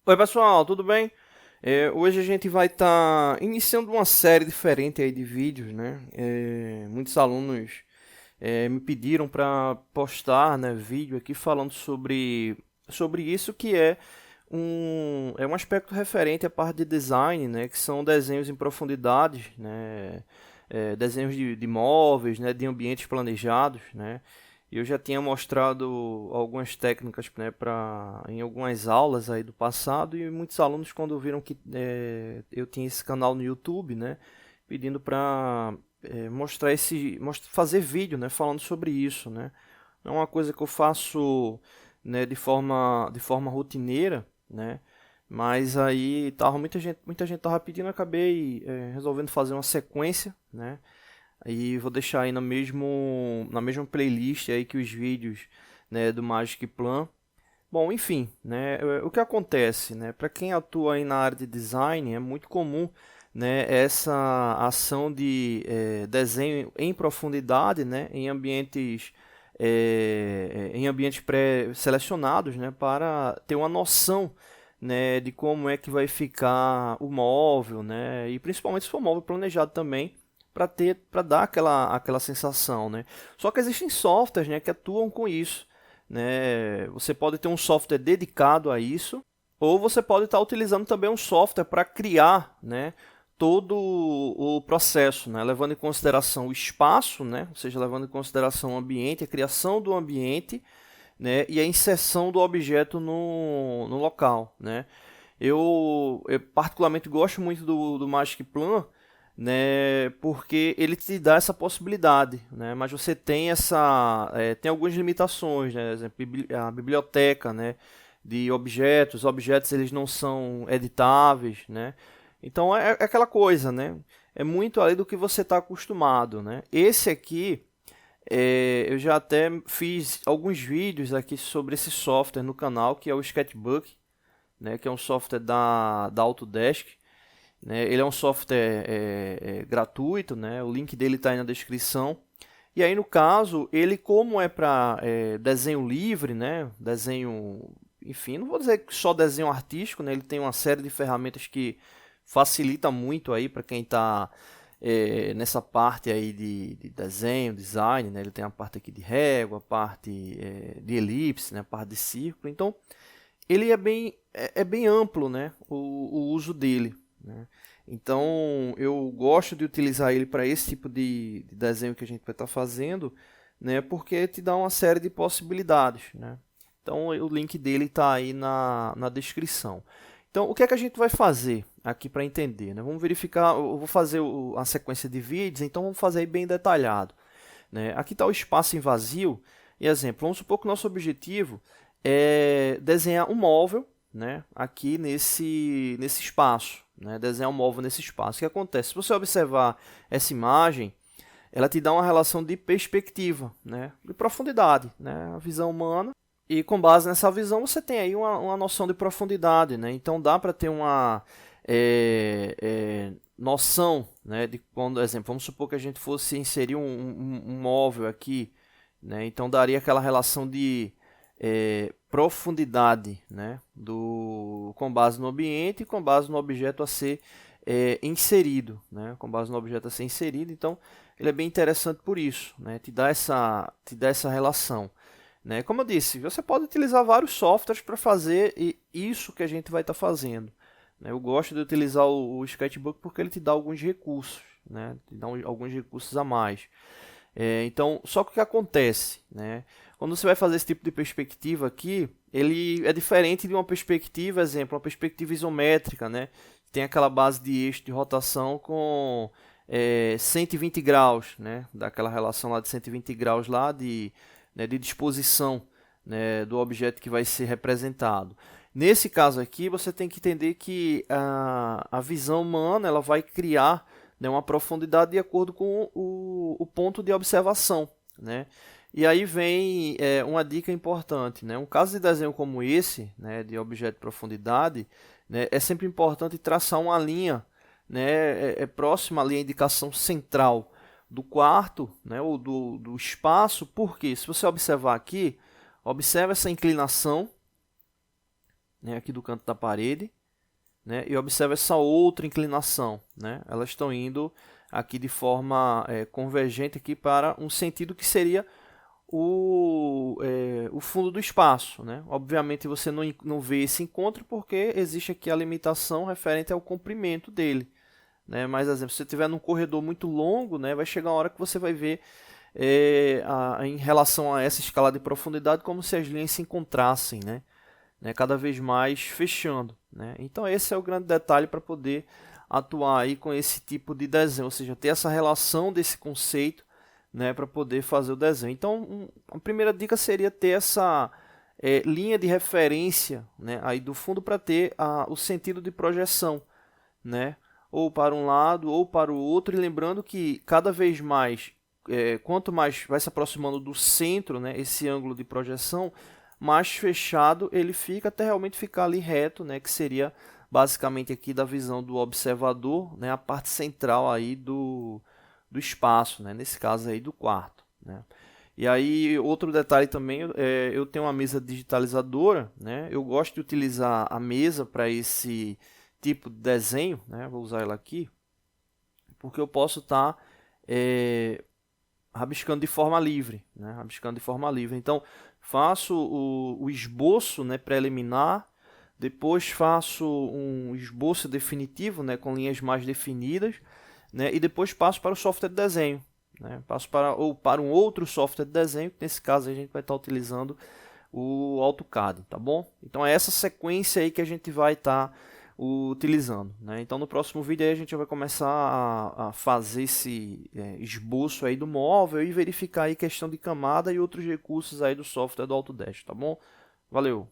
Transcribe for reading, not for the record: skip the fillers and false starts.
Oi pessoal, tudo bem? Hoje a gente vai estar iniciando uma série diferente aí de vídeos, né? Muitos alunos me pediram para postar, né, vídeo aqui falando sobre isso que é um aspecto referente à parte de design, né? Que são desenhos em profundidade, né? Desenhos de móveis, né? De ambientes planejados, né? E eu já tinha mostrado algumas técnicas, né, em algumas aulas aí do passado e muitos alunos quando viram que eu tinha esse canal no YouTube, né, pedindo para mostrar fazer vídeo, né, falando sobre isso, né. Não é uma coisa que eu faço, né, de forma rotineira, né, mas aí tava muita gente tava pedindo, eu acabei resolvendo fazer uma sequência, né. Aí vou deixar aí na mesma playlist aí que os vídeos, né, do Magic Plan. Bom, enfim, né, o que acontece, né, para quem atua aí na área de design, é muito comum, né, essa ação de desenho em profundidade, né, em ambientes pré-selecionados, né, para ter uma noção, né, de como é que vai ficar o móvel, né, e principalmente se for móvel planejado também, para dar aquela sensação, né. Só que existem softwares, né, que atuam com isso, né? Você pode ter um software dedicado a isso, ou você pode estar utilizando também um software para criar, né, todo o processo, né, levando em consideração o espaço, né, ou seja, levando em consideração o ambiente, a criação do ambiente, né, e a inserção do objeto no local, né. Eu particularmente gosto muito do Magic Plan, né, porque ele te dá essa possibilidade, né, mas você tem tem algumas limitações, né, exemplo, a biblioteca, né, de objetos eles não são editáveis, né, então é aquela coisa, né, é muito além do que você está acostumado, né. Esse aqui eu já até fiz alguns vídeos aqui sobre esse software no canal, que é o Sketchbook, né, que é um software da Autodesk, né. Ele é um software gratuito, né, o link dele está aí na descrição. E aí no caso, ele como é para desenho livre, né, desenho, enfim, não vou dizer só desenho artístico, né, ele tem uma série de ferramentas que facilita muito aí para quem está nessa parte aí de desenho, design, né, ele tem a parte aqui de régua, a parte de elipse, né, a parte de círculo, então ele é bem amplo, né, o uso dele, né? Então eu gosto de utilizar ele para esse tipo de desenho que a gente vai estar fazendo, né, porque te dá uma série de possibilidades, né? Então o link dele está aí na descrição. Então o que é que a gente vai fazer aqui para entender, né? Vamos verificar, eu vou fazer a sequência de vídeos, então vamos fazer aí bem detalhado, né? Aqui está o espaço em vazio, e exemplo, vamos supor que o nosso objetivo é desenhar um móvel, né, aqui nesse espaço, né, desenhar um móvel nesse espaço. O que acontece? Se você observar essa imagem, ela te dá uma relação de perspectiva, né, de profundidade, né, a visão humana. E com base nessa visão você tem aí uma noção de profundidade, né? Então dá para ter uma noção, né, de quando, exemplo, vamos supor que a gente fosse inserir um móvel aqui, né? Então daria aquela relação de profundidade, né, com base no ambiente e com base no objeto a ser inserido, né, com base no objeto a ser inserido. Então ele é bem interessante por isso, né, te dá essa relação, né. Como eu disse, você pode utilizar vários softwares para fazer isso que a gente vai estar fazendo, né. Eu gosto de utilizar o Sketchbook porque ele te dá alguns recursos, né, te dá alguns recursos a mais. Então, só que o que acontece, né? Quando você vai fazer esse tipo de perspectiva aqui, ele é diferente de uma perspectiva, exemplo, uma perspectiva isométrica, né? Tem aquela base de eixo de rotação com 120 graus, né? Daquela relação lá de 120 graus lá né, de disposição, né, do objeto que vai ser representado. Nesse caso aqui, você tem que entender que a visão humana ela vai criar, né, uma profundidade de acordo com o ponto de observação, né? E aí vem uma dica importante, né? Um caso de desenho como esse, né, de objeto de profundidade, né, é sempre importante traçar uma linha, né, próxima ali à indicação central do quarto, né, ou do espaço, porque se você observar aqui, observa essa inclinação, né, aqui do canto da parede, né, e observa essa outra inclinação, né, elas estão indo aqui de forma convergente aqui para um sentido que seria o fundo do espaço, né? Obviamente você não vê esse encontro porque existe aqui a limitação referente ao comprimento dele, né? Mas, exemplo, se você estiver num corredor muito longo, né, vai chegar uma hora que você vai ver em relação a essa escala de profundidade como se as linhas se encontrassem, né, cada vez mais fechando, né? Então esse é o grande detalhe para poder atuar aí com esse tipo de desenho, ou seja, ter essa relação desse conceito, né, para poder fazer o desenho. Então a primeira dica seria ter essa linha de referência, né, aí do fundo para ter o sentido de projeção, né, ou para um lado ou para o outro, e lembrando que cada vez mais, quanto mais vai se aproximando do centro, né, esse ângulo de projeção, mais fechado ele fica até realmente ficar ali reto, né, que seria basicamente aqui da visão do observador, né, a parte central aí do espaço, né, nesse caso aí do quarto, né. E aí outro detalhe também, eu tenho uma mesa digitalizadora, né, eu gosto de utilizar a mesa para esse tipo de desenho, né, vou usar ela aqui, porque eu posso estar rabiscando de forma livre, né, rabiscando de forma livre. Então faço o esboço, né, preliminar, depois faço um esboço definitivo, né, com linhas mais definidas, né, e depois passo para o software de desenho, né, passo para um outro software de desenho, que nesse caso a gente vai estar utilizando o AutoCAD, tá bom? Então é essa sequência aí que a gente vai estar utilizando, né? Então no próximo vídeo aí a gente vai começar a fazer esse esboço aí do móvel e verificar aí questão de camada e outros recursos aí do software do Autodesk, tá bom? Valeu!